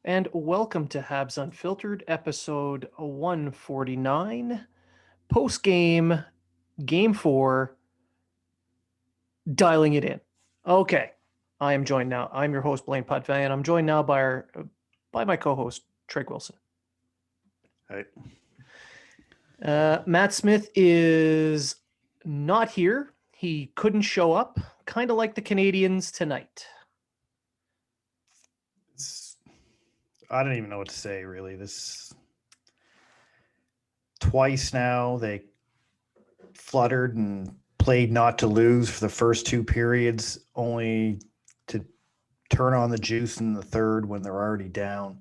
and welcome to Habs Unfiltered, episode 149, post-game, game 4, dialing it in. Okay, I am joined now. I'm your host, Blaine Putvan, and I'm joined now by my co-host, Trig Wilson. Hey. Matt Smith is not here. He couldn't show up, kind of like the Canadians tonight. I don't even know what to say, really. This twice now they fluttered and played not to lose for the first two periods, only to turn on the juice in the third when they're already down.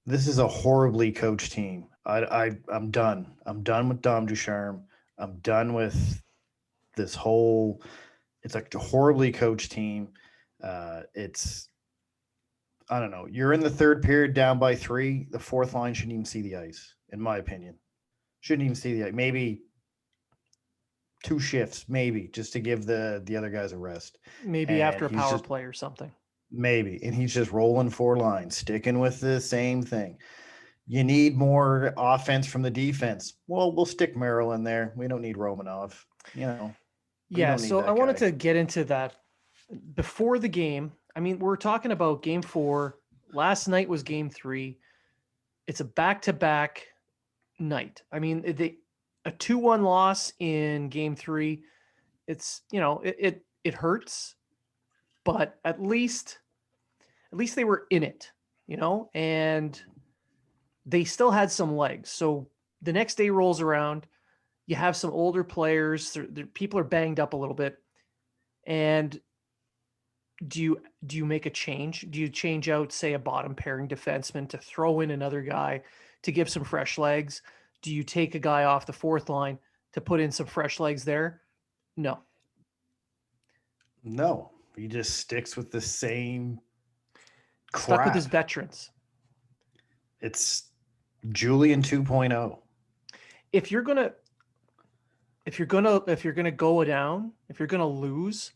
This is a horribly coached team. I'm done. I'm done with Dom Ducharme. I'm done with this whole. It's like a horribly coached team. It's. I don't know. You're in the third period down by 3. The fourth line shouldn't even see the ice, in my opinion. Shouldn't even see the ice. Maybe 2 shifts, maybe, just to give the other guys a rest. Maybe after a power play or something. Maybe. And he's just rolling 4 lines, sticking with the same thing. You need more offense from the defense. Well, we'll stick Merrill in there. We don't need Romanov. Yeah, so I wanted to get into that before the game. I mean, we're talking about game 4. Last night was game 3. It's a back-to-back night. I mean, a 2-1 loss in game 3. It's, it hurts, but at least they were in it, and they still had some legs. So the next day rolls around, you have some older players, people are banged up a little bit, and do you make a change? Do you change out, say, a bottom pairing defenseman to throw in another guy to give some fresh legs? Do you take a guy off the fourth line to put in some fresh legs there? No. He just sticks with the same crap. Stuck with his veterans. It's Julian 2.0. If you're gonna go down, if you're gonna lose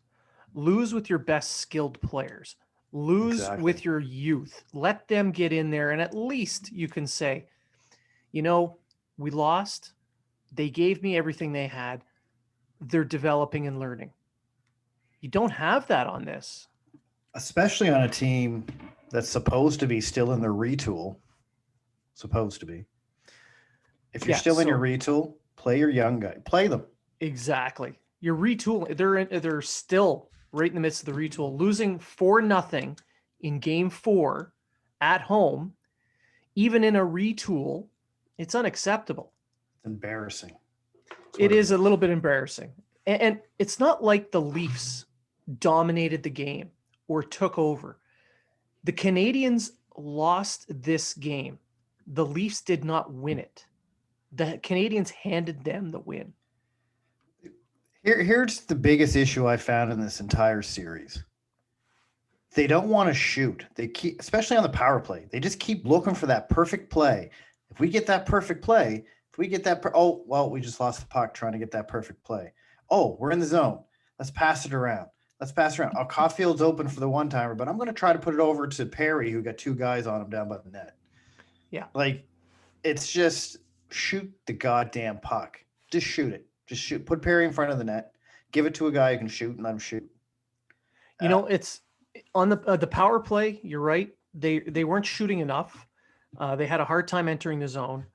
with your best skilled players. Lose with your youth. Let them get in there, and at least you can say, we lost. They gave me everything they had. They're developing and learning. You don't have that on this. Especially on a team that's supposed to be still in their retool. Supposed to be. If you're still in your retool, play your young guy. Play them. Exactly. Your retool, they're still right in the midst of the retool, losing 4-0 in game 4 at home, even in a retool. It's unacceptable. It's embarrassing. It is a little bit embarrassing. And it's not like the Leafs dominated the game or took over. The Canadians lost this game. The Leafs did not win it. The Canadians handed them the win. Here's the biggest issue I found in this entire series. They don't want to shoot. They keep, especially on the power play, they just keep looking for that perfect play. If we get that perfect play, we just lost the puck trying to get that perfect play. Oh, we're in the zone. Let's pass it around. Oh, Caulfield's open for the one-timer, but I'm going to try to put it over to Perry, who got 2 guys on him down by the net. Yeah. It's just shoot the goddamn puck. Just shoot it. Just shoot. Put Perry in front of the net. Give it to a guy who can shoot and let him shoot. It's on the power play. You're right. They weren't shooting enough. They had a hard time entering the zone.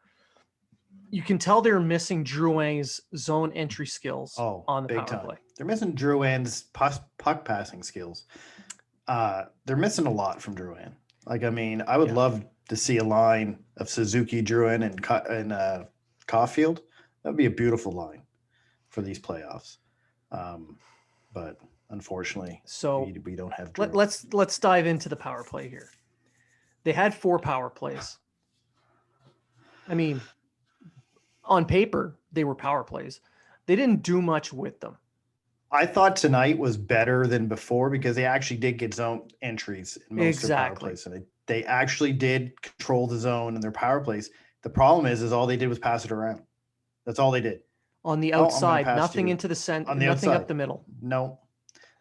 You can tell they're missing Drouin's zone entry skills on the power play. They're missing Drouin's puck passing skills. They're missing a lot from Drouin. I would love to see a line of Suzuki, Drouin, and Caulfield. That would be a beautiful line for these playoffs. But unfortunately, we don't have Drouin. Let's dive into the power play here. They had 4 power plays. I mean, on paper, they were power plays. They didn't do much with them. I thought tonight was better than before because they actually did get zone entries in most of their power plays. So they actually did control the zone in their power plays. The problem is all they did was pass it around. That's all they did. On the outside, nothing into the center, nothing up the middle. No.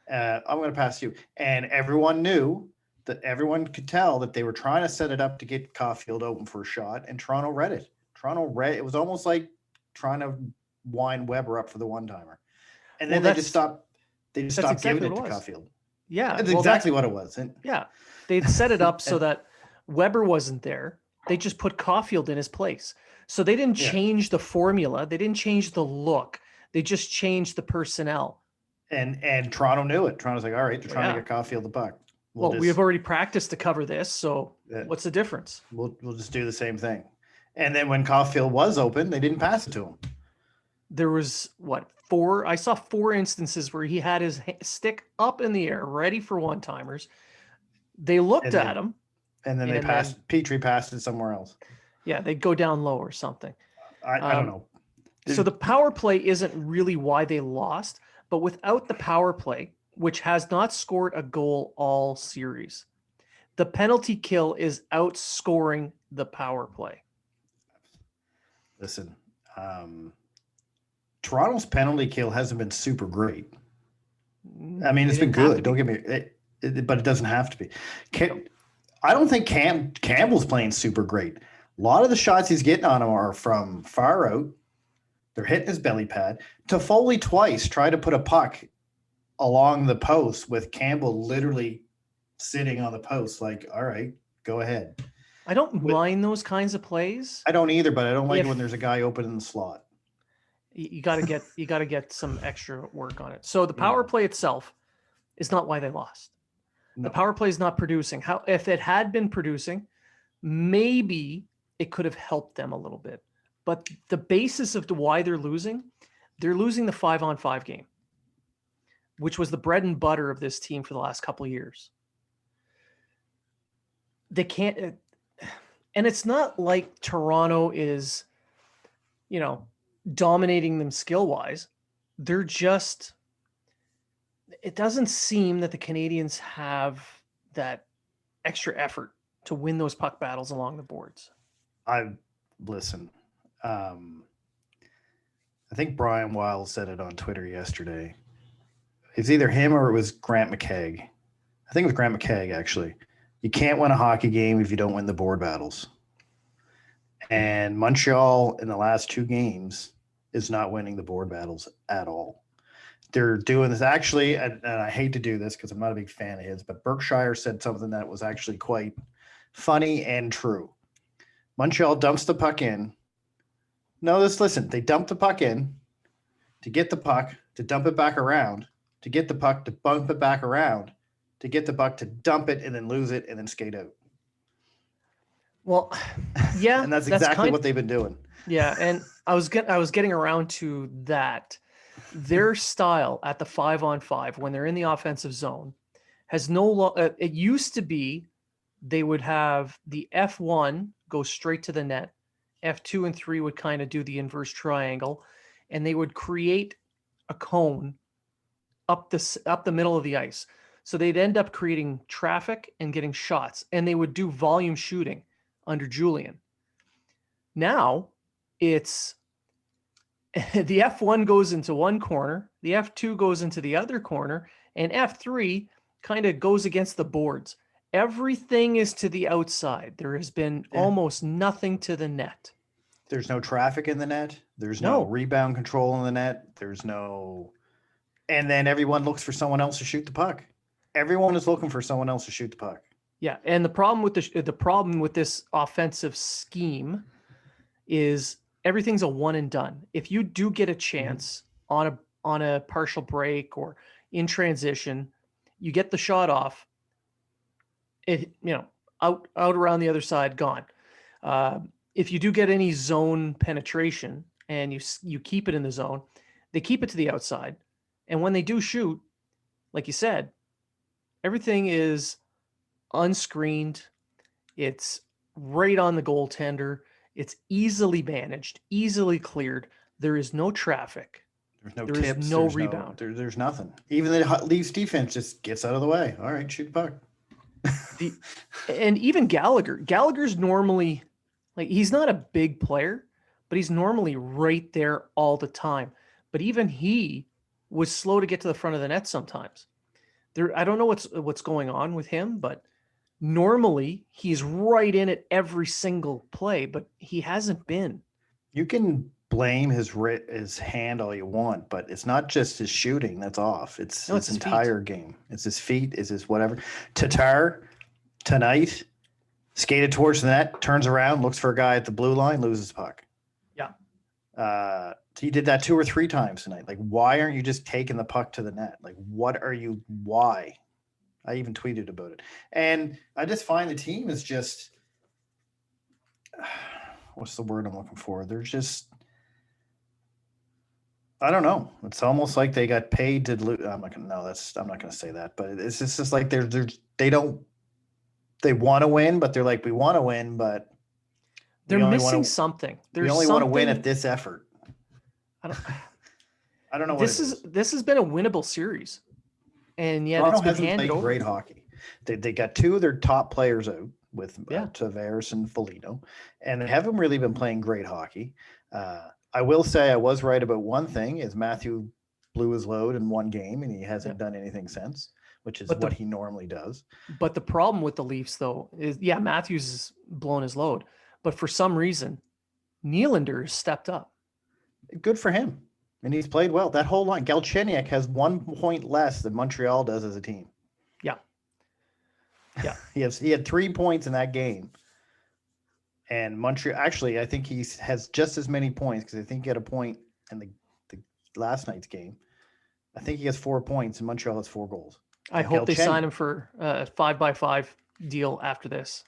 I'm going to pass you. And everyone knew that everyone could tell that they were trying to set it up to get Caulfield open for a shot, and Toronto read it. It was almost like trying to wind Weber up for the one-timer. And then they just stopped exactly giving it to Caulfield. Yeah. That's exactly what it was. And, yeah. They'd set it up so that Weber wasn't there. They just put Caulfield in his place. So they didn't change the formula. They didn't change the look. They just changed the personnel. And Toronto knew it. Toronto's like, all right, they're trying to get Caulfield the puck. We have already practiced to cover this, so what's the difference? We'll just do the same thing. And then when Caulfield was open, they didn't pass it to him. There was four? I saw 4 instances where he had his stick up in the air, ready for one-timers. They looked at him. And then Petrie passed it somewhere else. Yeah, they'd go down low or something. I don't know. So the power play isn't really why they lost, but without the power play, which has not scored a goal all series, the penalty kill is outscoring the power play. Listen, Toronto's penalty kill hasn't been super great. I mean, it's been good. Don't get me, but it doesn't have to be. I don't think Campbell's playing super great. A lot of the shots he's getting on him are from far out. They're hitting his belly pad. Toffoli twice tried to put a puck along the post with Campbell literally sitting on the post like, all right, go ahead. I don't mind those kinds of plays. I don't either, but I don't like it when there's a guy open in the slot. You got to get some extra work on it. So the power play itself is not why they lost. No. The power play is not producing. If it had been producing, maybe it could have helped them a little bit. But the basis of why they're losing the 5-on-5 game, which was the bread and butter of this team for the last couple of years. They can't, and it's not like Toronto is, dominating them skill-wise. They're just, it doesn't seem that the Canadians have that extra effort to win those puck battles along the boards. Listen. I think Brian Wild said it on Twitter yesterday. It's either him or it was Grant McKegg. I think it was Grant McKegg, actually. You can't win a hockey game if you don't win the board battles. And Montreal in the last 2 games is not winning the board battles at all. They're doing this actually, and I hate to do this because I'm not a big fan of his, but Berkshire said something that was actually quite funny and true. Montreal dumps the puck in. Listen, they dump the puck in to get the puck, to dump it back around, to get the puck, to bump it back around, to get the puck, to dump it and then lose it and then skate out. Well, yeah. And that's exactly what they've been doing. Yeah, and I was getting around to that. Their style at the 5-on-5 when they're in the offensive zone has it used to be they would have the F1 go straight to the net. F2 and 3 would kind of do the inverse triangle, and they would create a cone up the middle of the ice. So they'd end up creating traffic and getting shots, and they would do volume shooting under Julian. Now it's the F1 goes into one corner, the F2 goes into the other corner, and F3 kind of goes against the boards. Everything is to the outside. There has been almost nothing to the net. There's no traffic in the net. There's no rebound control in the net. And then everyone looks for someone else to shoot the puck. Everyone is looking for someone else to shoot the puck. Yeah, and the problem with this offensive scheme is everything's a one and done. If you do get a chance on a partial break or in transition, you get the shot off. Out around the other side, gone. If you do get any zone penetration and you keep it in the zone, they keep it to the outside. And when they do shoot, like you said, everything is unscreened. It's right on the goaltender. It's easily managed, easily cleared. There is no traffic. There's no tips. Is no rebound. There's nothing. Even the Leafs defense just gets out of the way. All right, shoot the puck. And even Gallagher's normally, he's not a big player, but he's normally right there all the time. But even he was slow to get to the front of the net sometimes. I don't know what's going on with him, but Normally, he's right in it every single play, but he hasn't been. You can blame his hand all you want, but it's not just his shooting that's off. It's No, it's his his feet. entire game. It's his feet. It's his whatever. Tatar tonight skated towards the net, turns around, looks for a guy at the blue line, loses puck. Yeah. He did that 2 or 3 times tonight. Like, why aren't you just taking the puck to the net? Like, what are you? Why? I even tweeted about it, and I just find the team is just what's the word I'm looking for? They're just I don't know. It's almost like they got paid to lose. I'm not gonna say that, but it's just like they want to win, but they're like we want to win, but they're missing something. We only want to win at this effort. I don't. I don't know. This has been a winnable series, and yet Toronto it's been hasn't handed played over. great hockey. They got 2 of their top players out with Tavares and Foligno, and they haven't really been playing great hockey. I will say I was right about one thing: is Matthew blew his load in one game, and he hasn't done anything since, which is what he normally does. But the problem with the Leafs, though, is Matthews has blown his load, but for some reason, Nylander has stepped up. Good for him. And he's played well. That whole line, Galchenyuk has 1 point less than Montreal does as a team. Yeah. Yeah. he had 3 points in that game. And Montreal, actually, I think he has just as many points because I think he had a point in the last night's game. I think he has 4 points and Montreal has 4 goals. I hope they sign him for a 5x5 deal after this.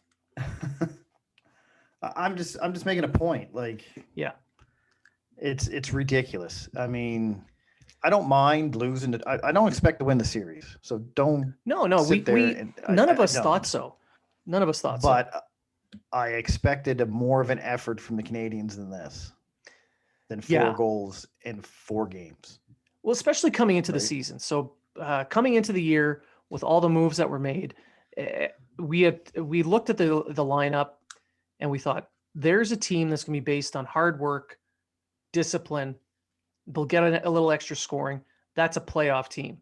I'm just making a point. Like, yeah. It's ridiculous. I mean, I don't mind losing it. I don't expect to win the series. So don't. No. None of us thought so. None of us thought so. But I expected more of an effort from the Canadians than 4 goals in 4 games. Well, especially coming into the season. So coming into the year with all the moves that were made, we looked at the lineup and we thought there's a team that's going to be based on hard work, discipline. They'll get a little extra scoring. That's a playoff team.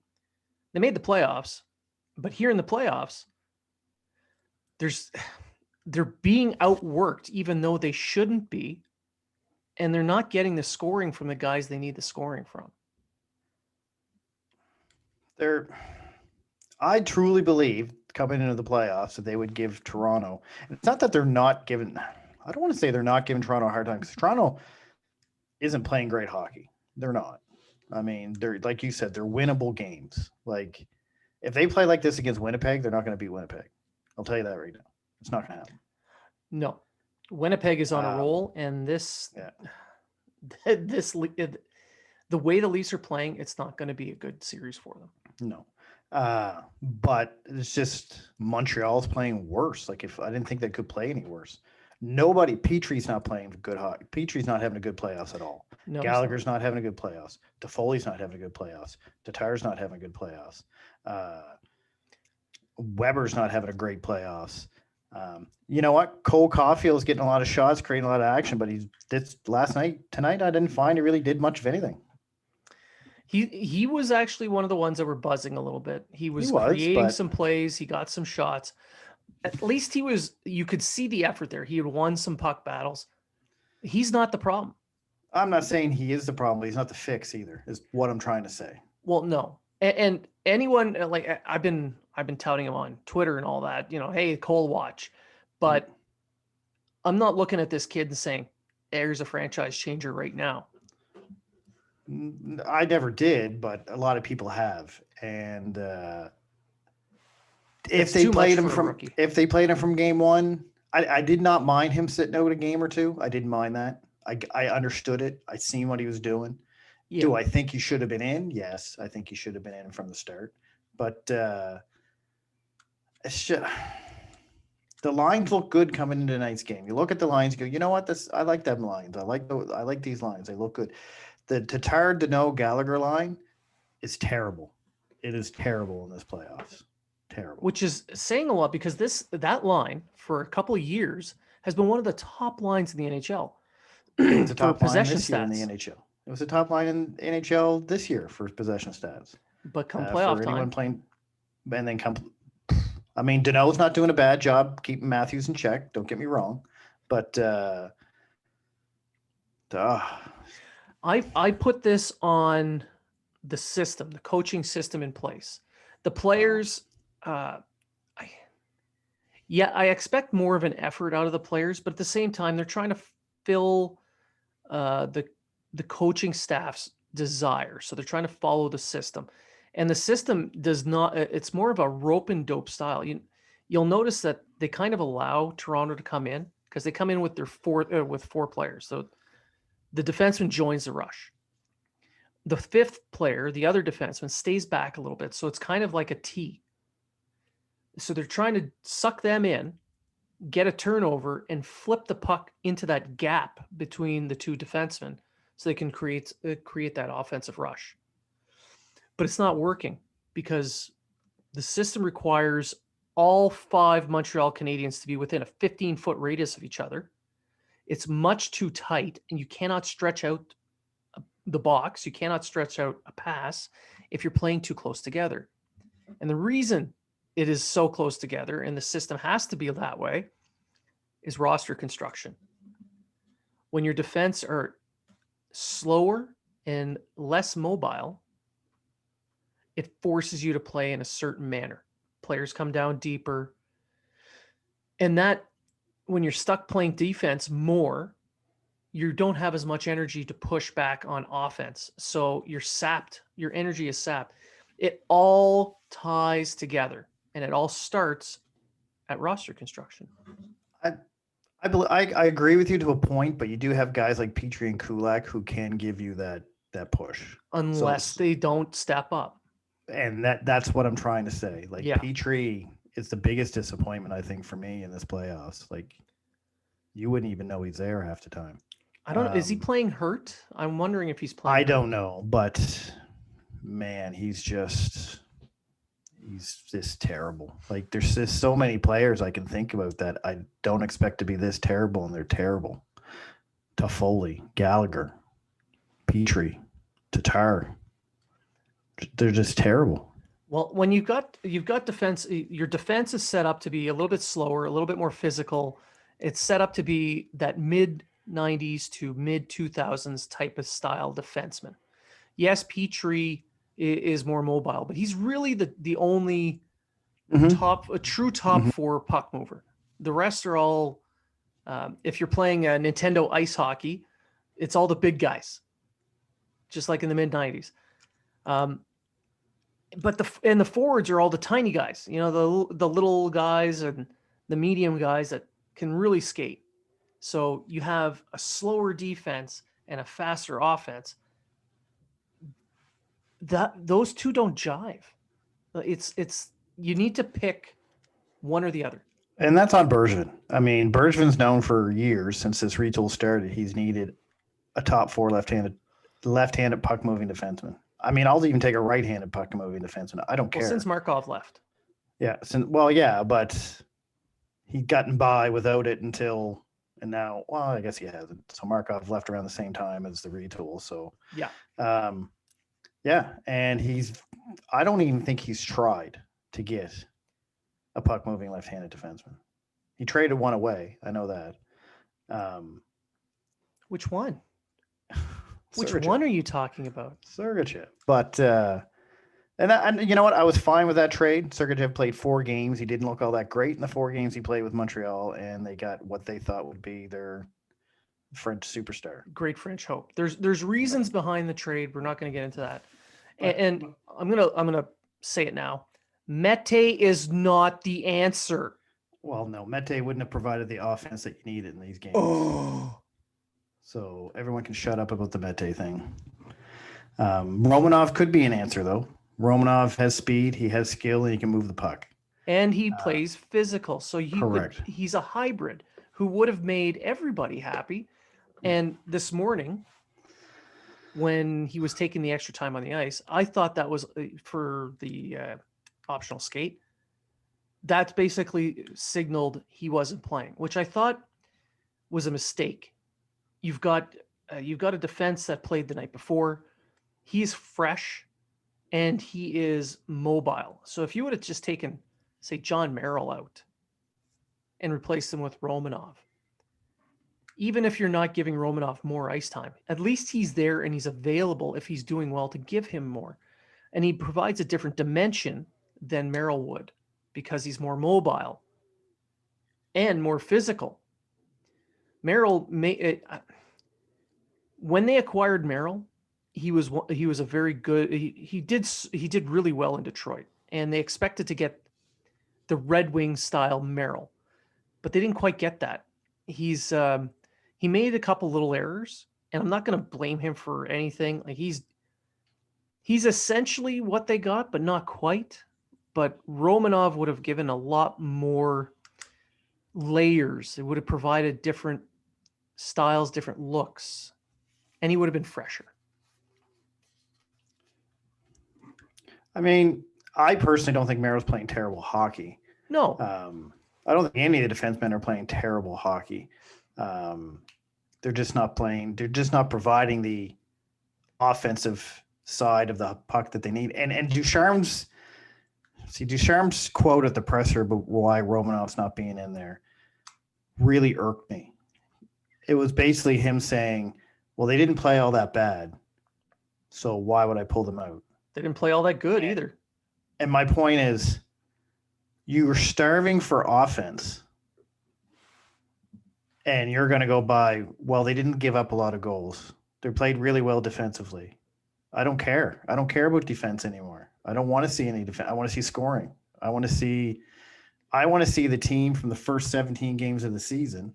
They made the playoffs, but here in the playoffs, they're being outworked even though they shouldn't be, and they're not getting the scoring from the guys they need the scoring from. I truly believe coming into the playoffs that they would give Toronto. It's not that they're not giving. I don't want to say they're not giving Toronto a hard time because Toronto isn't playing great hockey. They're not. I mean, they're like you said, they're winnable games. Like if they play like this against Winnipeg, they're not going to beat Winnipeg. I'll tell you that right now. It's not going to happen. No, Winnipeg is on a roll, and the way the Leafs are playing, it's not going to be a good series for them. No. But it's just Montreal's playing worse. Like if I didn't think they could play any worse. Petry's not playing good hockey. Petry's not having a good playoffs at all. No, Gallagher's not having a good playoffs. Toffoli's not having a good playoffs. Tatar's not having a good playoffs. Weber's not having a great playoffs. You know what? Cole Caulfield's getting a lot of shots, creating a lot of action, but tonight I didn't find he really did much of anything. He was actually one of the ones that were buzzing a little bit. He was creating some plays. He got some shots. At least you could see the effort there. He had won some puck battles. He's not the problem. I'm not saying he is the problem, but he's not the fix either, is what I'm trying to say. Well, no. And anyone, like I've been touting him on Twitter and all that, hey, Cole, watch. But I'm not looking at this kid and saying, there's a franchise changer right now. I never did, but a lot of people have. And if they played him from game one, I did not mind him sitting out a game or two. I didn't mind that. I understood it. I seen what he was doing. Yeah. Do I think he should have been in? Yes, I think he should have been in from the start. But it's just, the lines look good coming into tonight's game. You look at the lines, you go, you know what? I like them lines. I like these lines. They look good. The Tatar, Danault, Gallagher line is terrible. It is terrible in this playoffs. Terrible. Which is saying a lot because that line for a couple of years has been one of the top lines in the NHL. It's a top line this year in the NHL. It was a top line in NHL this year for possession stats. But come playoff time, playing, and then I mean, Danault's not doing a bad job keeping Matthews in check. Don't get me wrong, but I put this on the system, the coaching system in place. The players, I expect more of an effort out of the players, but at the same time, they're trying to fill the coaching staff's desire. So they're trying to follow the system, and the system does not. It's more of a rope and dope style. You'll notice that they kind of allow Toronto to come in because they come in with their four players. So the defenseman joins the rush. The fifth player, the other defenseman, stays back a little bit. So it's kind of like a T. So they're trying to suck them in, get a turnover, and flip the puck into that gap between the two defensemen so they can create that offensive rush. But it's not working because the system requires all 5 Montreal Canadiens to be within a 15-foot radius of each other. It's much too tight, and you cannot stretch out the box. You cannot stretch out a pass if you're playing too close together. And the reason it is so close together and the system has to be that way is roster construction. When your defense are slower and less mobile, it forces you to play in a certain manner. Players come down deeper. And that, when you're stuck playing defense more, you don't have as much energy to push back on offense. So you're sapped. Your energy is sapped. It all ties together, and it all starts at roster construction. I agree with you to a point, but you do have guys like Petrie and Kulak who can give you that push. Unless they don't step up. And that's what I'm trying to say. Like, yeah. Petrie is the biggest disappointment, I think, for me in this playoffs. Like, you wouldn't even know he's there half the time. I don't know. Is he playing hurt? I'm wondering if he's playing hurt. Don't know, but man, he's just terrible. Like, there's just so many players I can think about that I don't expect to be this terrible, and they're terrible. Toffoli, Gallagher, Petrie, Tatar. They're just terrible. Well, when you've got defense, your defense is set up to be a little bit slower, a little bit more physical. It's set up to be that mid-90s to mid-2000s type of style defenseman. Yes, Petrie is more mobile, but he's really the only true top four puck mover. The rest are all, if you're playing a Nintendo ice hockey, it's all the big guys, just like in the mid-90s. But the forwards are all the tiny guys, the little guys and the medium guys that can really skate. So you have a slower defense and a faster offense. Those two don't jive. It's you need to pick one or the other. And that's on Bergevin. I mean, Bergevin's known for years, since this retool started, he's needed a top 4 left-handed puck moving defenseman. I mean, I'll even take a right-handed puck moving defenseman. I don't care. Since Markov left. Yeah. But he'd gotten by without it until, and now, well, I guess he hasn't. So Markov left around the same time as the retool. So yeah. Yeah. And I don't even think he's tried to get a puck moving left-handed defenseman. He traded one away. I know that. Which one? Which one are you talking about? Sergachev. But and you know what? I was fine with that trade. Sergachev played 4 games. He didn't look all that great in the 4 games he played with Montreal, and they got what they thought would be their French superstar. Great French hope. There's reasons behind the trade. We're not going to get into that. And I'm gonna say it now. Mete is not the answer. Well, no, Mete wouldn't have provided the offense that you needed in these games. Oh. So everyone can shut up about the Mete thing. Romanov could be an answer, though. Romanov has speed, he has skill, and he can move the puck. And he plays physical. So correct. He's a hybrid who would have made everybody happy. And this morning, when he was taking the extra time on the ice, I thought that was for the optional skate. That basically signaled he wasn't playing, which I thought was a mistake. You've got a defense that played the night before. He's fresh and he is mobile. So if you would have just taken say, John Merrill out and replace him with Romanov. Even if you're not giving Romanov more ice time, at least he's there and he's available if he's doing well to give him more. And he provides a different dimension than Merrill would because he's more mobile and more physical. Merrill, when they acquired Merrill, he was a very good. He did really well in Detroit, and they expected to get the Red Wing style Merrill, but they didn't quite get that. He made a couple little errors, and I'm not going to blame him for anything. Like he's essentially what they got, but not quite. But Romanov would have given a lot more layers. It would have provided different styles, different looks, and he would have been fresher. I mean, I personally don't think Merrill's playing terrible hockey. No. I don't think any of the defensemen are playing terrible hockey. They're just not playing. They're just not providing the offensive side of the puck that they need. And Ducharme's quote at the presser about why Romanov's not being in there really irked me. It was basically him saying, well, they didn't play all that bad, so why would I pull them out? They didn't play all that good either. And my point is, you were starving for offense, and you're going to go by, well, they didn't give up a lot of goals. They played really well defensively. I don't care. I don't care about defense anymore. I don't want to see any defense. I want to see scoring. I want to see the team from the first 17 games of the season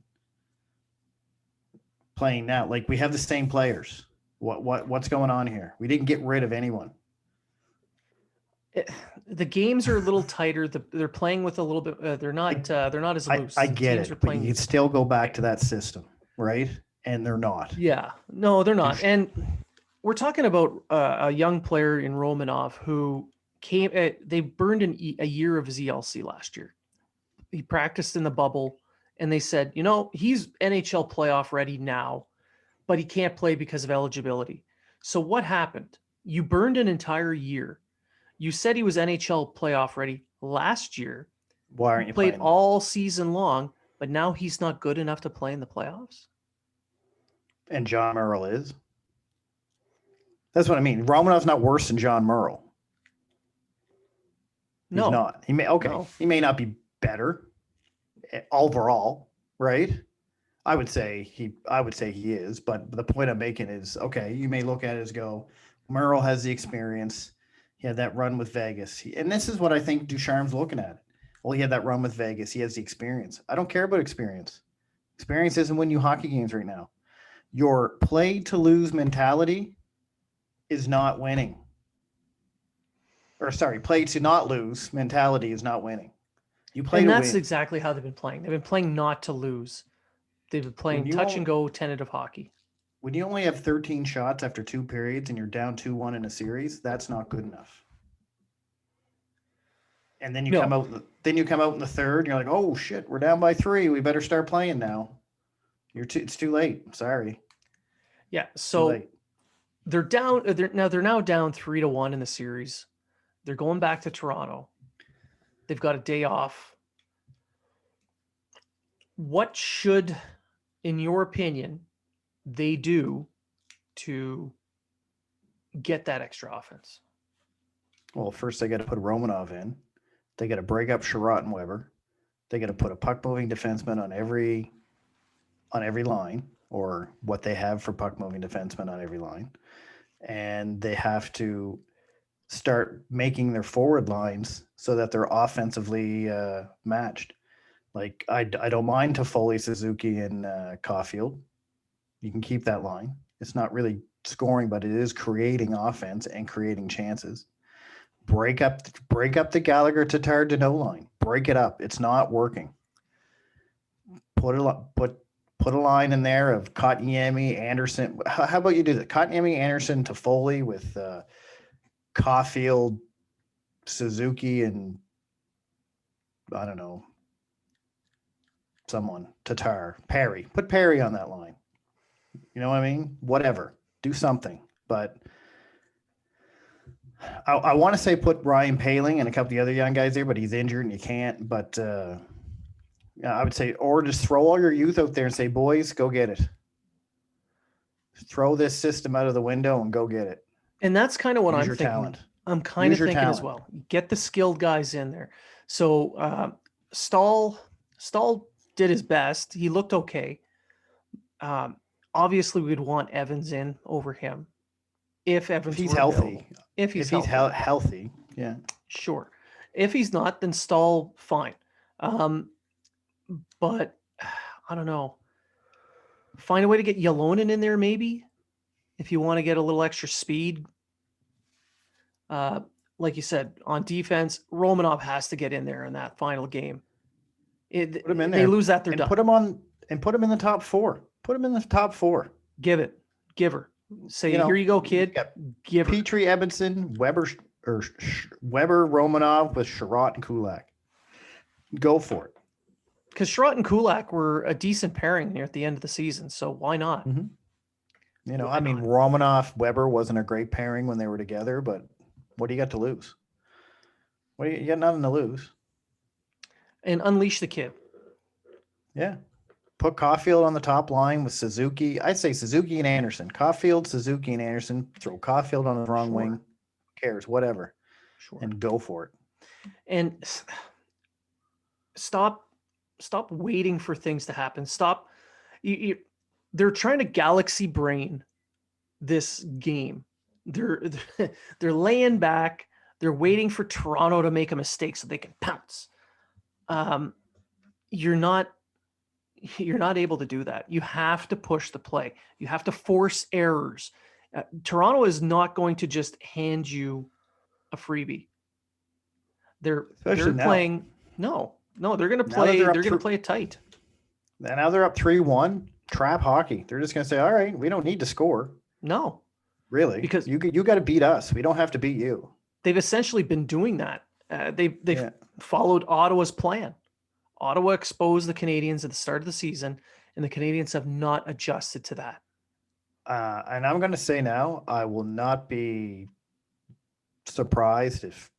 playing now. Like, we have the same players. What's going on here? We didn't get rid of anyone. The games are a little tighter. They're playing with a little bit. They're not as loose. I get it, but you can still go back to that system, right? And they're not. Yeah, no, they're not. And we're talking about a young player in Romanov who came. They burned a year of his ELC last year. He practiced in the bubble, and they said, he's NHL playoff ready now, but he can't play because of eligibility. So what happened? You burned an entire year. You said he was NHL playoff ready last year. Why aren't you played playing all season long, but now he's not good enough to play in the playoffs? And John Merrill is? That's what I mean. Romanov's not worse than John Merrill. He's not. He may not be better overall, right? I would say he is, but the point I'm making is, okay, you may look at it as go, Merrill has the experience. He had that run with Vegas. And this is what I think Ducharme's looking at. Well, he had that run with Vegas. He has the experience. I don't care about experience. Experience isn't winning you hockey games right now. Your play to lose mentality is not winning. Play to not lose mentality is not winning. You play to win. And that's exactly how they've been playing. They've been playing not to lose. They've been playing touch and go tentative hockey. When you only have 13 shots after 2 periods and you're down 2-1 in a series, that's not good enough. And then you come out in the third, and you're like, oh shit, we're down by 3. We better start playing now. It's too late. Sorry. Yeah. So they're down. They're now down 3-1 in the series. They're going back to Toronto. They've got a day off. What should, in your opinion, they do to get that extra offense? Well, first they got to put Romanov in. They got to break up Sherratt and Weber. They got to put a puck-moving defenseman on every line, or what they have for puck-moving defensemen on every line. And they have to start making their forward lines so that they're offensively matched. Like, I don't mind Toffoli, Suzuki, and Caulfield. You can keep that line. It's not really scoring, but it is creating offense and creating chances. Break up the Gallagher, Tatar, Deneau line. Break it up. It's not working. Put a line in there of Kotkaniemi, Anderson. How about you do that? Kotkaniemi, Anderson, Toffoli with Caulfield, Suzuki, and I don't know, someone, Tatar, Perry. Put Perry on that line. You know what I mean? Whatever. Do something. But I want to say put Ryan Paling and a couple of the other young guys there, but he's injured and you can't. But yeah, I would say, or just throw all your youth out there and say, boys, go get it. Throw this system out of the window and go get it. And that's kind of what Use I'm your thinking. talent. I'm kind of Use your thinking as talent. well. Get the skilled guys in there. So Stahl did his best. He looked okay. Um, Obviously, we'd want Evans in over him if Evans If he's were healthy. available. If he's healthy, yeah. Sure. If he's not, then Stahl, fine. But I don't know. Find a way to get Ylonen in there, maybe, if you want to get a little extra speed. Like you said, on defense, Romanov has to get in there in that final game. Put him in they there. lose that, they're and done. Put him in the top four. Put him in the top four. Give her. Say, here you go, kid. Give her. Petrie, Edmondson, Weber, Romanov with Sherratt and Kulak. Go for it. Because Sherratt and Kulak were a decent pairing near at the end of the season, so why not? Mm-hmm. You know, I mean, Romanov, Weber wasn't a great pairing when they were together, but what do you got to lose? You got nothing to lose. And unleash the kid. Yeah. Put Caulfield on the top line with Suzuki. I'd say Suzuki and Anderson. Caulfield, Suzuki, and Anderson. Throw Caulfield on the wrong wing. Who cares? Whatever. Sure. And go for it. And stop waiting for things to happen. They're trying to galaxy brain this game. They're laying back. They're waiting for Toronto to make a mistake so they can pounce. You're not able to do that. You have to push the play. You have to force errors. Toronto is not going to just hand you a freebie. They're playing. No, they're going to play. They're going to play it tight. And now they're up 3-1. Trap hockey. They're just going to say, "All right, we don't need to score." No, really, because you got to beat us. We don't have to beat you. They've essentially been doing that. They've followed Ottawa's plan. Ottawa exposed the Canadiens at the start of the season, and the Canadiens have not adjusted to that. And I'm going to say now, I will not be surprised if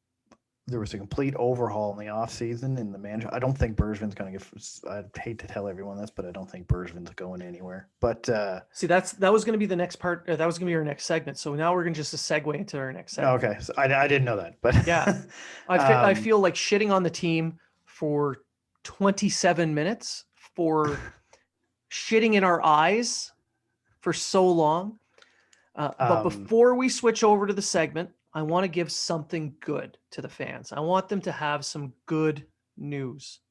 there was a complete overhaul in the offseason in the manager. I don't think Bergevin's going to get. I'd hate to tell everyone this, but I don't think Bergevin's going anywhere. But see, that was going to be the next part. That was going to be our next segment. So now we're going to just segue into our next segment. Okay, so I didn't know that, but yeah, I feel like shitting on the team for 27 minutes, for shitting in our eyes for so long. But before we switch over to the segment, I want to give something good to the fans. I want them to have some good news.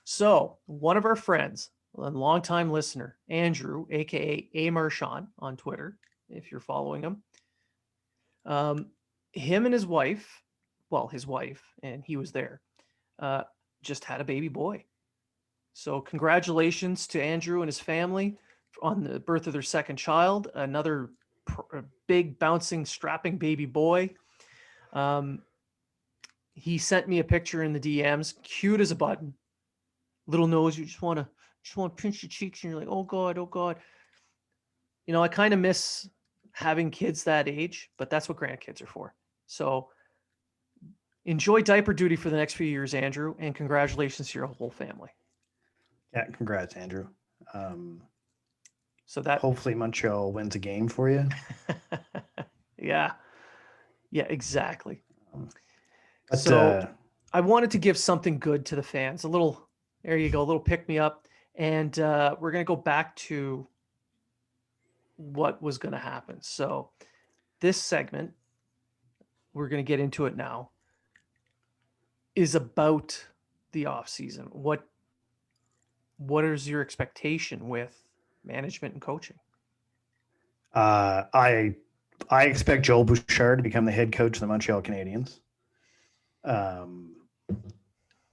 So one of our friends, a longtime listener, Andrew, aka A Marchand on Twitter, if you're following him, him and his wife, and he was there, just had a baby boy. So congratulations to Andrew and his family on the birth of their second child, another big bouncing strapping baby boy. He sent me a picture in the DMs, cute as a button, little nose. You just want to pinch your cheeks and you're like, oh God. You know, I kind of miss having kids that age, but that's what grandkids are for. So enjoy diaper duty for the next few years, Andrew, and congratulations to your whole family. Yeah, congrats, Andrew. So that hopefully Montreal wins a game for you. Yeah, exactly. So I wanted to give something good to the fans. There you go, a little pick me up. And we're going to go back to what was going to happen. So this segment, we're going to get into it now, is about the off season. What is your expectation with management and coaching? I expect Joel Bouchard to become the head coach of the Montreal Canadiens.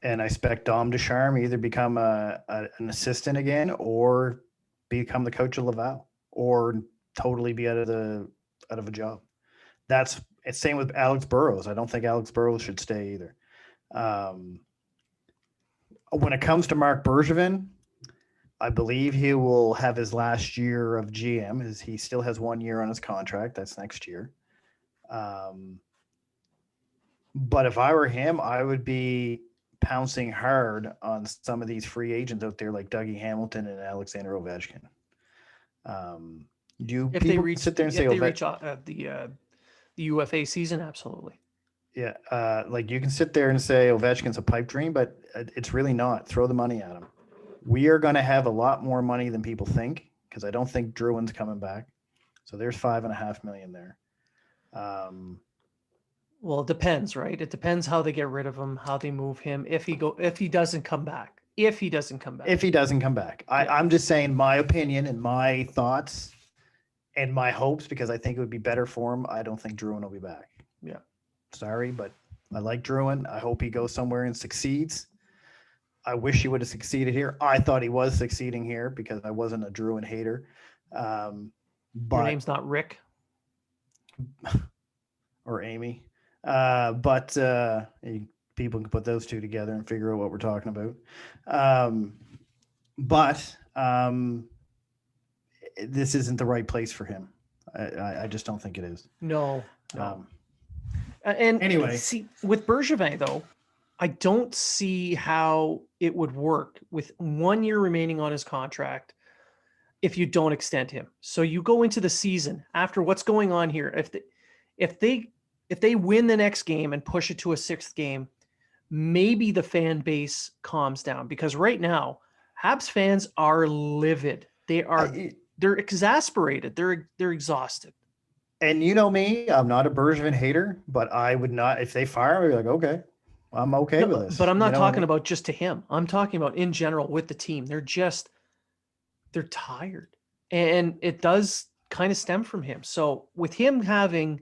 And I expect Dom Ducharme either become an assistant again or become the coach of Laval or totally be out of a job. It's same with Alex Burrows. I don't think Alex Burrows should stay either. When it comes to Marc Bergevin, I believe he will have his last year of GM. He still has 1 year on his contract. That's next year. But if I were him, I would be pouncing hard on some of these free agents out there like Dougie Hamilton and Alexander Ovechkin. Do If they people reach sit there and say the UFA season, absolutely. Yeah, like you can sit there and say Ovechkin's a pipe dream, but it's really not. Throw the money at him. We are going to have a lot more money than people think because I don't think Druin's coming back. So there's $5.5 million there. Well, it depends, right? It depends how they get rid of him, how they move him. If he doesn't come back, If he doesn't come back, I'm just saying my opinion and my thoughts and my hopes because I think it would be better for him. I don't think Druin will be back. Yeah. Sorry, but I like Druin. I hope he goes somewhere and succeeds. I wish he would have succeeded here. I thought he was succeeding here because I wasn't a Druin hater. But your name's not Rick or Amy. People can put those two together and figure out what we're talking about. This isn't the right place for him. I just don't think it is. No. And anyway, see, with Bergevin though, I don't see how it would work with 1 year remaining on his contract if you don't extend him. So you go into the season after what's going on here. If they win the next game and push it to a 6th game, maybe the fan base calms down because right now Habs fans are livid. They're exasperated. They're exhausted. And you know me, I'm not a Bergevin hater, but I would not, if they fire me, I'd be like, okay, I'm okay with this. But I'm not talking about just to him. I'm talking about in general with the team. They're tired. And it does kind of stem from him. So with him having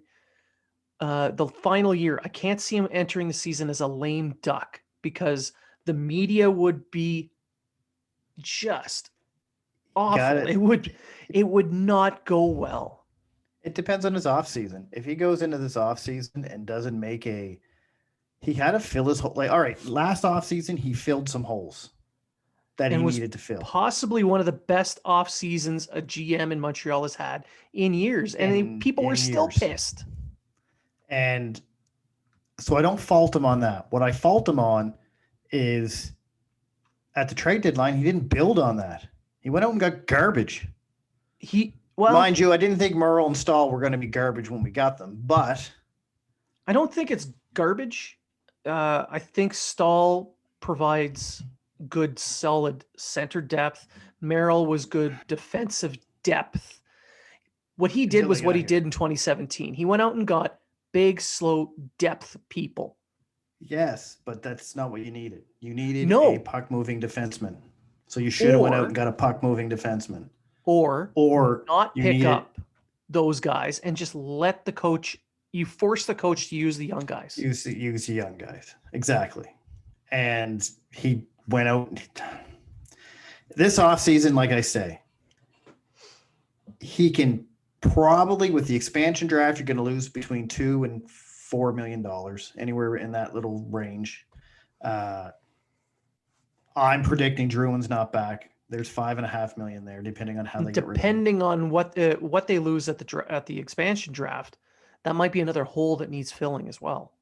the final year, I can't see him entering the season as a lame duck because the media would be just awful. It would not go well. It depends on his offseason. If he goes into this offseason and doesn't make he had to fill his hole. Like, all right, last offseason, he filled some holes that he needed to fill. Possibly one of the best off seasons a GM in Montreal has had in years. And people were still pissed. And so I don't fault him on that. What I fault him on is at the trade deadline, he didn't build on that. He went out and got garbage. Mind you, I didn't think Merle and Stahl were going to be garbage when we got them, but I don't think it's garbage. I think Stahl provides good, solid center depth. Merrill was good defensive depth. What he did was what he did in 2017. He went out and got big, slow depth people. Yes, but that's not what you needed. You needed a puck-moving defenseman. So you should have went out and got a puck-moving defenseman. Or not pick up those guys and just let the coach. You force the coach to use the young guys. Use the young guys. Exactly. And he went out. This offseason, like I say, he can probably, with the expansion draft, you're going to lose between $2 and $4 million, anywhere in that little range. I'm predicting Druin's not back. There's $5.5 million there, depending on how they get rid of him. Depending on what they lose at the expansion draft, that might be another hole that needs filling as well.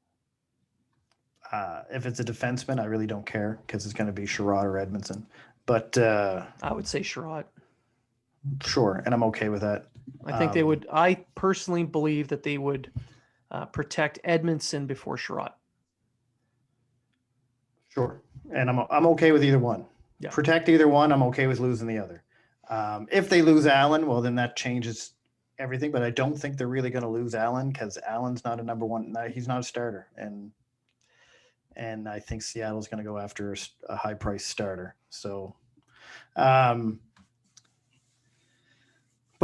If it's a defenseman, I really don't care because it's going to be Sherrod or Edmondson. But I would say Sherrod. Sure, and I'm okay with that. I think they would. I personally believe that they would protect Edmondson before Sherrod. Sure, and I'm okay with either one. Yeah. Protect either one. I'm okay with losing the other. If they lose Allen, well, then that changes everything. But I don't think they're really going to lose Allen because Allen's not a number one. He's not a starter, and I think Seattle's going to go after a high-priced starter. So, but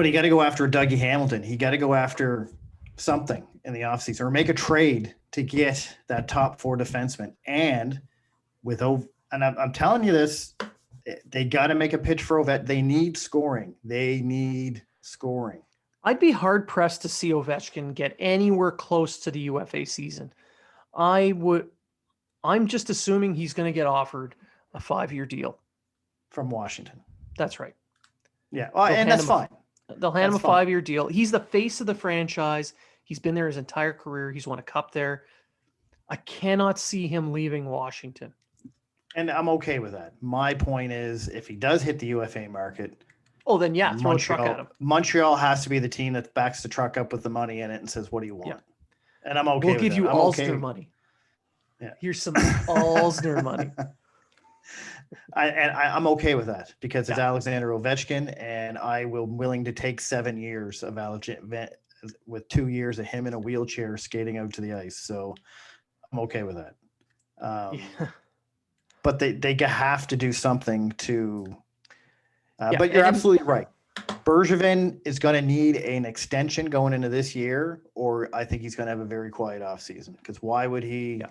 he got to go after a Dougie Hamilton. He got to go after something in the offseason or make a trade to get that top 4 defenseman. And I'm telling you this, they got to make a pitch for Ovechkin. They need scoring. I'd be hard pressed to see Ovechkin get anywhere close to the UFA season. I'm just assuming he's going to get offered a 5-year deal from Washington. That's right. Yeah, and that's fine. They'll hand him a 5-year deal. He's the face of the franchise. He's been there his entire career. He's won a cup there. I cannot see him leaving Washington. And I'm okay with that. My point is, if he does hit the UFA market, oh, then yeah, throw a truck at him. Montreal has to be the team that backs the truck up with the money in it and says, "What do you want?" Yeah. And I'm okay. We'll with give that. you I'm Alsner money. Yeah, here's some Alsner money. I'm okay with that because it's Alexander Ovechkin, and I'm willing to take 7 years of with 2 years of him in a wheelchair skating out to the ice. So I'm okay with that. But they have to do something to. But you're absolutely right. Bergevin is going to need an extension going into this year, or I think he's going to have a very quiet offseason. Because why would he? Yeah.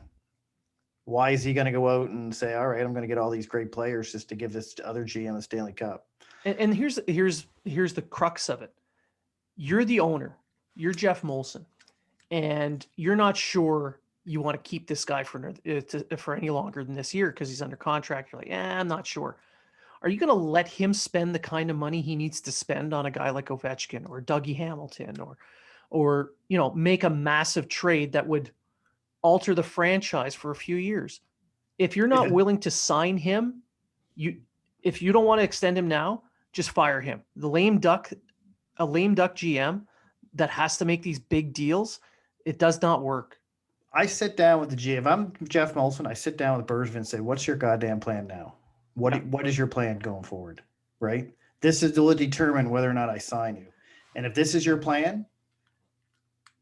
Why is he going to go out and say, "All right, I'm going to get all these great players just to give this other GM a Stanley Cup"? And here's the crux of it. You're the owner. You're Jeff Molson, and you're not sure you want to keep this guy for any longer than this year because he's under contract. You're like, I'm not sure. Are you going to let him spend the kind of money he needs to spend on a guy like Ovechkin or Dougie Hamilton or make a massive trade that would alter the franchise for a few years? If you're not willing to sign him, if you don't want to extend him now, just fire him. A lame duck GM that has to make these big deals, it does not work. I sit down with the GM. If I'm Jeff Molson, I sit down with Bergevin and say, "What's your goddamn plan now? What is your plan going forward? Right? This will determine whether or not I sign you. And if this is your plan,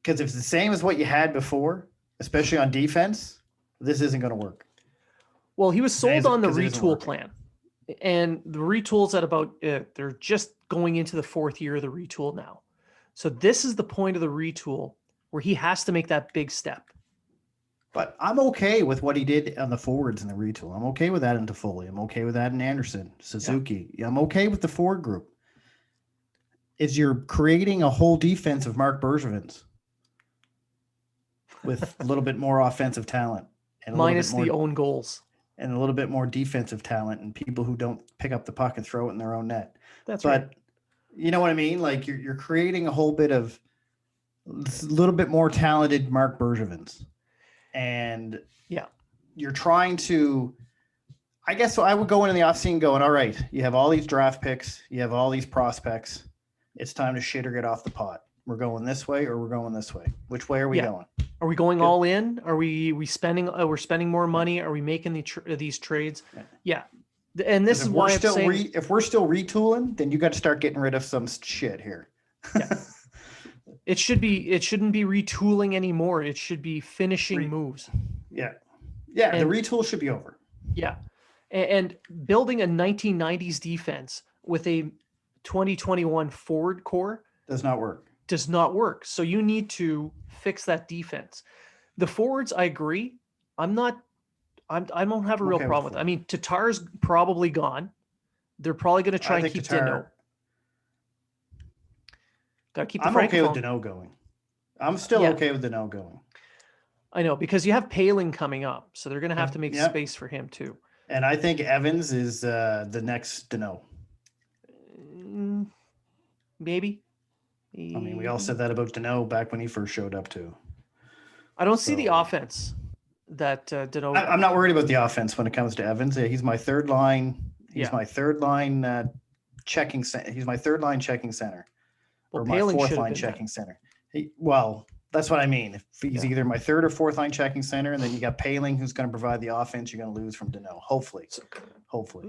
because if it's the same as what you had before, especially on defense, this isn't going to work." Well, he was sold on the retool plan, and the retool's at about they're just going into the 4th year of the retool now. So this is the point of the retool where he has to make that big step. But I'm okay with what he did on the forwards in the retool. I'm okay with that in Toffoli. I'm okay with that in Anderson, Suzuki. Yeah. I'm okay with the forward group. Is you're creating a whole defense of Mark Bergevin's with a little bit more offensive talent. And minus the own goals. And a little bit more defensive talent and people who don't pick up the puck and throw it in their own net. That's right. But you know what I mean? Like you're creating a whole bit of a little bit more talented Mark Bergevin's. And you're trying to, I guess I would go into the offseason going, all right, you have all these draft picks, you have all these prospects. It's time to shit or get off the pot. We're going this way or we're going this way. Which way are we going? Are we going all in? Are we spending? We're spending more money. Are we making these trades? Yeah. And this is why I'm saying, if we're still retooling, then you got to start getting rid of some shit here. It shouldn't be retooling anymore. It should be finishing moves. Yeah. Yeah. And the retool should be over. Yeah. And building a 1990s defense with a 2021 forward core does not work. So you need to fix that defense. The forwards, I agree. I don't have a real problem with it. I mean, Tatar's probably gone. They're probably going to try and keep Danault. Got to keep the I'm okay with Danault going. I'm still okay with Danault going. I know, because you have Paling coming up, so they're going to have to make space for him too. And I think Evans is the next Danault. Maybe. I mean, we all said that about Danault back when he first showed up too. I don't see the offense that Danault. I'm not worried about the offense when it comes to Evans. He's my third line. He's my third line checking. He's my third line checking center. Well, or my fourth line checking center. That's what I mean. If he's either my third or fourth line checking center, and then you got Paling who's going to provide the offense, you're going to lose from Danault. Hopefully.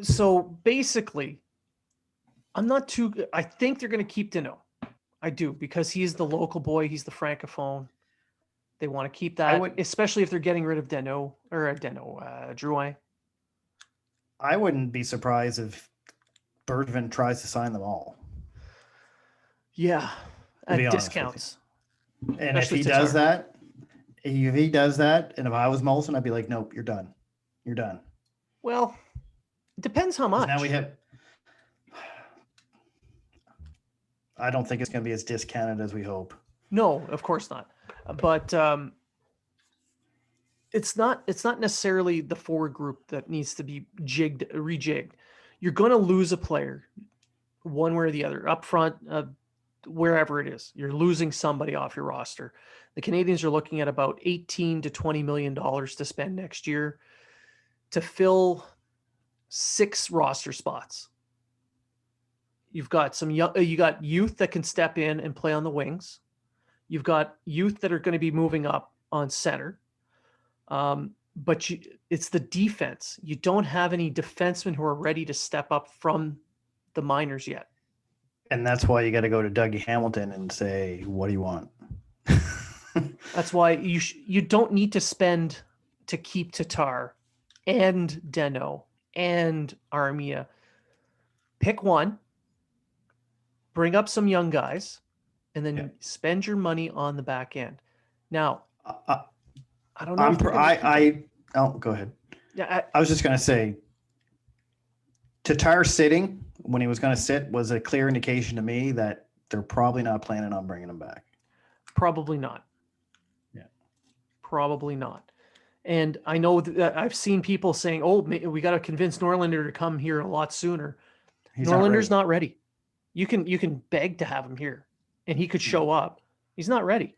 So basically, I think they're going to keep Danault. I do, because he's the local boy. He's the francophone. They want to keep that, especially if they're getting rid of Drouin. I wouldn't be surprised if Bergevin tries to sign them all. Yeah, at discounts. And if he does that, and if I was Molson, I'd be like, nope, you're done. You're done. Well, it depends how much. Now we have. I don't think it's going to be as discounted as we hope. No, of course not. But it's not necessarily the forward group that needs to be rejigged. You're going to lose a player one way or the other. Up front, wherever it is. You're losing somebody off your roster. The Canadians are looking at about $18 to $20 million to spend next year to fill 6 roster spots. You've got you got youth that can step in and play on the wings. You've got youth that are going to be moving up on center. But it's the defense. You don't have any defensemen who are ready to step up from the minors yet. And that's why you got to go to Dougie Hamilton and say, what do you want? That's why you don't need to spend to keep Tatar and Deno and Armia. Pick one, bring up some young guys, and then spend your money on the back end. Now, I don't know. Go ahead. Yeah, I was just going to say, Tatar sitting when he was going to sit was a clear indication to me that they're probably not planning on bringing him back. Probably not. Yeah. Probably not. And I know that I've seen people saying, "Oh, we got to convince Norlinder to come here a lot sooner." Norlinder's not ready. You can beg to have him here, and he could show up. He's not ready.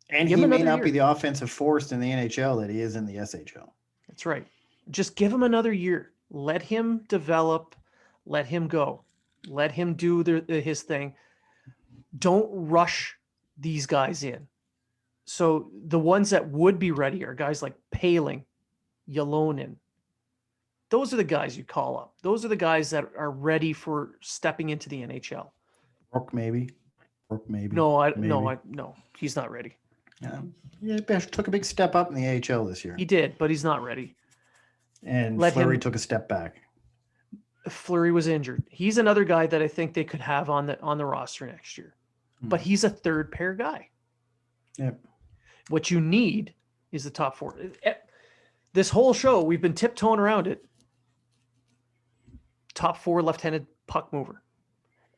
And he may not be the offensive force in the NHL that he is in the SHL. That's right. Just give him another year. Let him develop. Let him go. Let him do his thing. Don't rush these guys in. So the ones that would be ready are guys like Paling, Ylonen. Those are the guys you call up. Those are the guys that are ready for stepping into the NHL. Rourke maybe. No, he's not ready. Yeah, took a big step up in the AHL this year. He did, but he's not ready. And Fleury took a step back. Fleury was injured. He's another guy that I think they could have on the roster next year. But he's a third pair guy. Yep. What you need is the top 4. This whole show, we've been tiptoeing around it. Top 4 left-handed puck mover.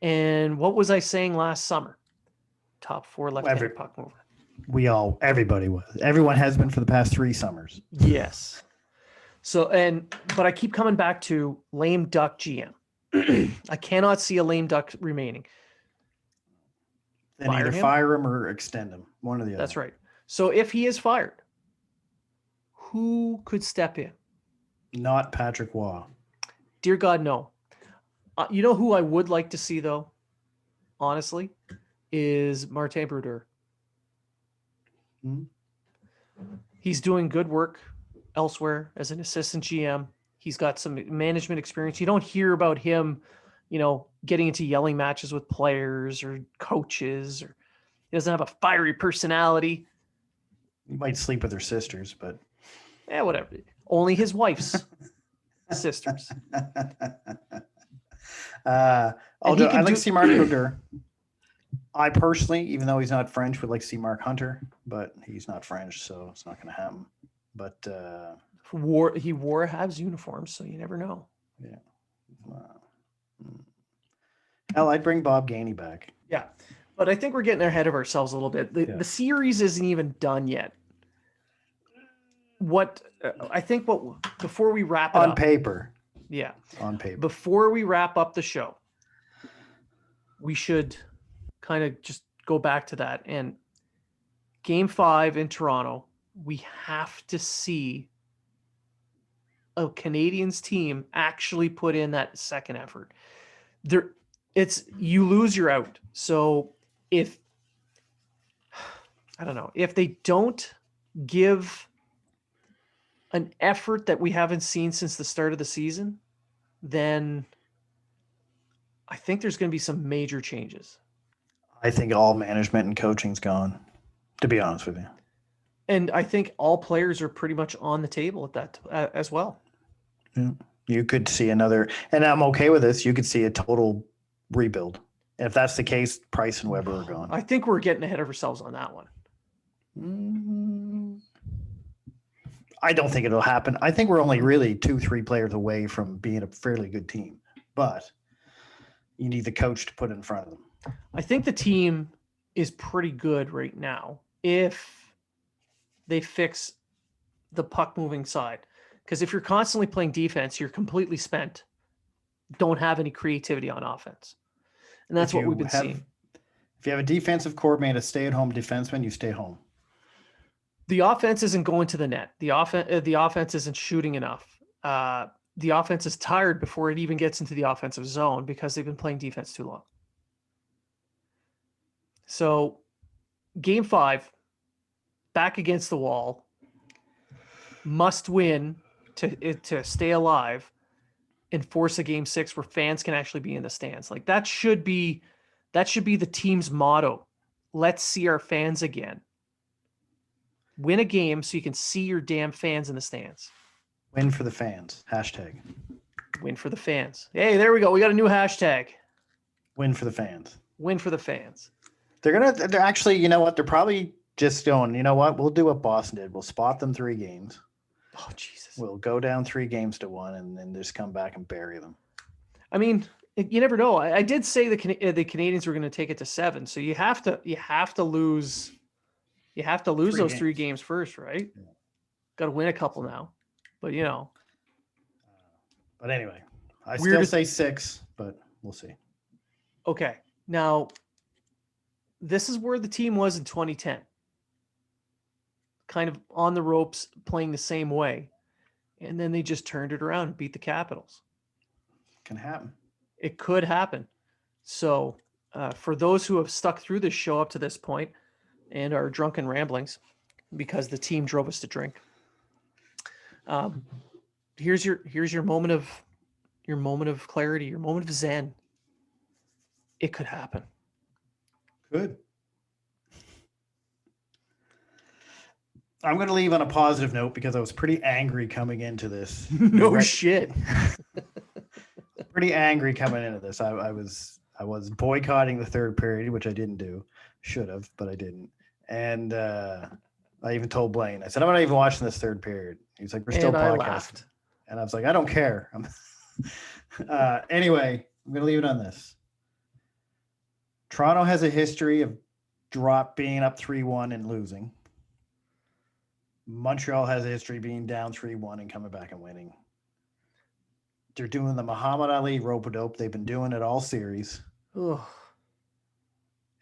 And what was I saying last summer? Top 4 left-handed puck mover. Everybody was. Everyone has been for the past 3 summers. Yes. So, but I keep coming back to lame duck GM. I cannot see a lame duck remaining. Then either fire him or extend him. One or the other. That's right. So if he is fired, who could step in? Not Patrick Waugh. Dear God, no. You know who I would like to see, though, honestly, is Martin Brodeur. He's doing good work elsewhere as an assistant GM. He's got some management experience. You don't hear about him, getting into yelling matches with players or coaches, or he doesn't have a fiery personality. He might sleep with her sisters, but whatever. Only his wife's sisters. I'd like to see Mark Brodeur. I personally, even though he's not French, would like to see Mark Hunter, but he's not French, so it's not going to happen. But he wore a Habs uniform, so you never know. Yeah. Hell, I'd bring Bob Gainey back. Yeah, but I think we're getting ahead of ourselves a little bit. The series isn't even done yet. Before we wrap it up. On paper. Yeah. On paper. Before we wrap up the show, we should kind of just go back to that. And Game 5 in Toronto, we have to see a Canadiens team actually put in that second effort. You lose, you're out. So if they don't give an effort that we haven't seen since the start of the season, then I think there's going to be some major changes. I think all management and coaching's gone, to be honest with you. And I think all players are pretty much on the table at that as well. Yeah. You could see another, and I'm okay with this, you could see a total rebuild. And if that's the case, Price and Weber are gone. I think we're getting ahead of ourselves on that one. I don't think it'll happen. I think we're only really 2-3 players away from being a fairly good team, but you need the coach to put in front of them. I think the team is pretty good right now if they fix the puck moving side. Because if you're constantly playing defense, you're completely spent. Don't have any creativity on offense. And that's what we've been seeing. If you have a defensive coordinator, a stay-at-home defenseman, you stay home. The offense isn't going to the net. The offense isn't shooting enough. The offense is tired before it even gets into the offensive zone because they've been playing defense too long. So, game 5, back against the wall, must win to stay alive and force a game 6 where fans can actually be in the stands. Like that should be the team's motto. Let's see our fans again. Win a game so you can see your damn fans in the stands. Win for the fans. Hashtag. Win for the fans. Hey, there we go. We got a new hashtag. Win for the fans. Win for the fans. They're actually, you know what? They're probably just going, you know what? We'll do what Boston did. We'll spot them 3 games. Oh, Jesus. We'll go down 3-1 and then just come back and bury them. I mean, you never know. I did say the Canadians were going to take it to 7. So you have to lose. You have to lose those 3 games first, right? Yeah. Got to win a couple now. But, you know. But anyway, I still say 6, but we'll see. Okay. Now, this is where the team was in 2010. Kind of on the ropes, playing the same way. And then they just turned it around and beat the Capitals. Can happen. It could happen. So, for those who have stuck through this show up to this point and our drunken ramblings, because the team drove us to drink, here's your moment of clarity, your moment of zen. It could happen. Good. I'm going to leave on a positive note because I was pretty angry coming into this. Shit. Pretty angry coming into this. I was boycotting the third period, which I didn't do. Should have, but I didn't. And I even told Blaine, I said, I'm not even watching this third period. He's like, we're still podcasting. And I was like, I don't care. Anyway, I'm going to leave it on this. Toronto has a history of being up 3-1 and losing. Montreal has a history of being down 3-1 and coming back and winning. They're doing the Muhammad Ali rope-a-dope. They've been doing it all series. Ugh.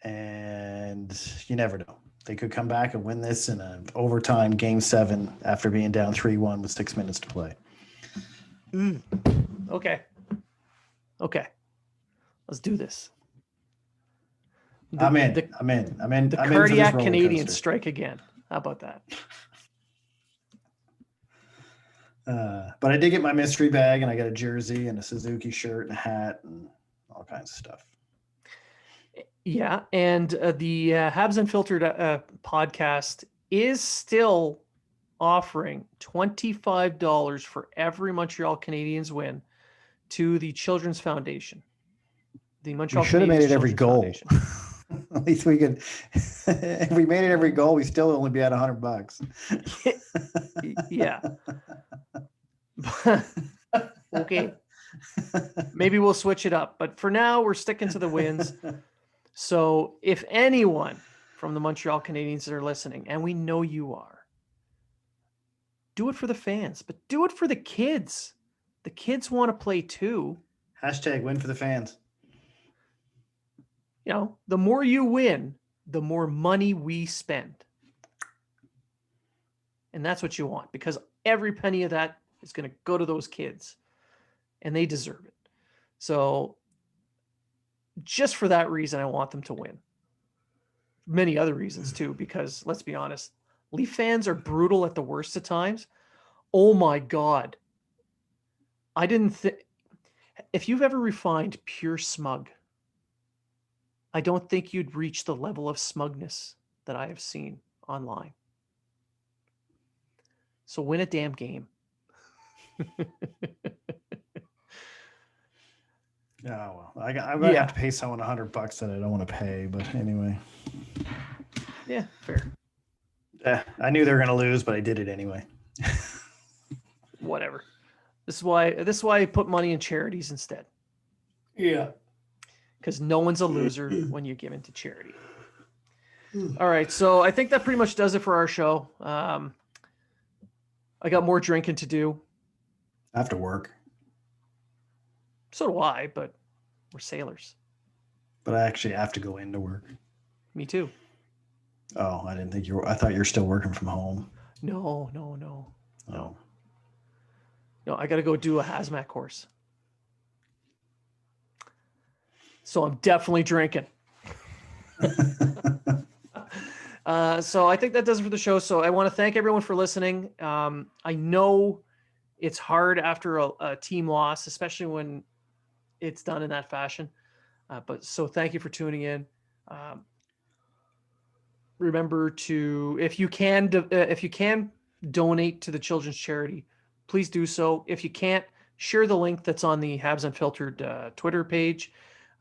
And you never know. They could come back and win this in an overtime game 7 after being down 3-1 with 6 minutes to play. Okay. Let's do this. I'm in. The cardiac Canadians strike again. How about that? But I did get my mystery bag, and I got a jersey and a Suzuki shirt and a hat and all kinds of stuff. Yeah, and the Habs Unfiltered podcast is still offering $25 for every Montreal Canadiens win to the Children's Foundation. The Montreal should have made it every goal. At least we could. If we made it every goal, we still only be at $100. Yeah. Okay. Maybe we'll switch it up, but for now we're sticking to the wins. So if anyone from the Montreal Canadiens are listening, and we know you are, do it for the fans, but do it for the kids. The kids want to play too. Hashtag win for the fans. You know, the more you win, the more money we spend. And that's what you want, because every penny of that is going to go to those kids, and they deserve it. So just for that reason, I want them to win. Many other reasons too, because let's be honest, Leaf fans are brutal at the worst of times. Oh my God. I didn't think, if you've ever refined pure smug, I don't think you'd reach the level of smugness that I have seen online. So win a damn game. Oh, well, I'm going to have to pay someone $100 that I don't want to pay, but anyway. Yeah, fair. I knew they were going to lose, but I did it anyway. Whatever. This is why I put money in charities instead. Yeah. Because no one's a loser when you give into charity. All right, so I think that pretty much does it for our show. I got more drinking to do. I have to work. So do I, but we're sailors. But I actually have to go into work. Me too. Oh, I didn't think you were. I thought you were still working from home. No. Oh. No, I got to go do a hazmat course. So I'm definitely drinking. So I think that does it for the show. So I want to thank everyone for listening. I know it's hard after a team loss, especially when it's done in that fashion. But so thank you for tuning in. Remember to, if you can donate to the children's charity, please do so. If you can't, share the link that's on the Habs Unfiltered Twitter page.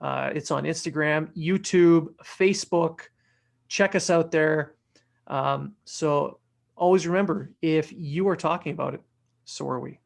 It's on Instagram, YouTube, Facebook. Check us out there. So always remember, if you are talking about it, so are we.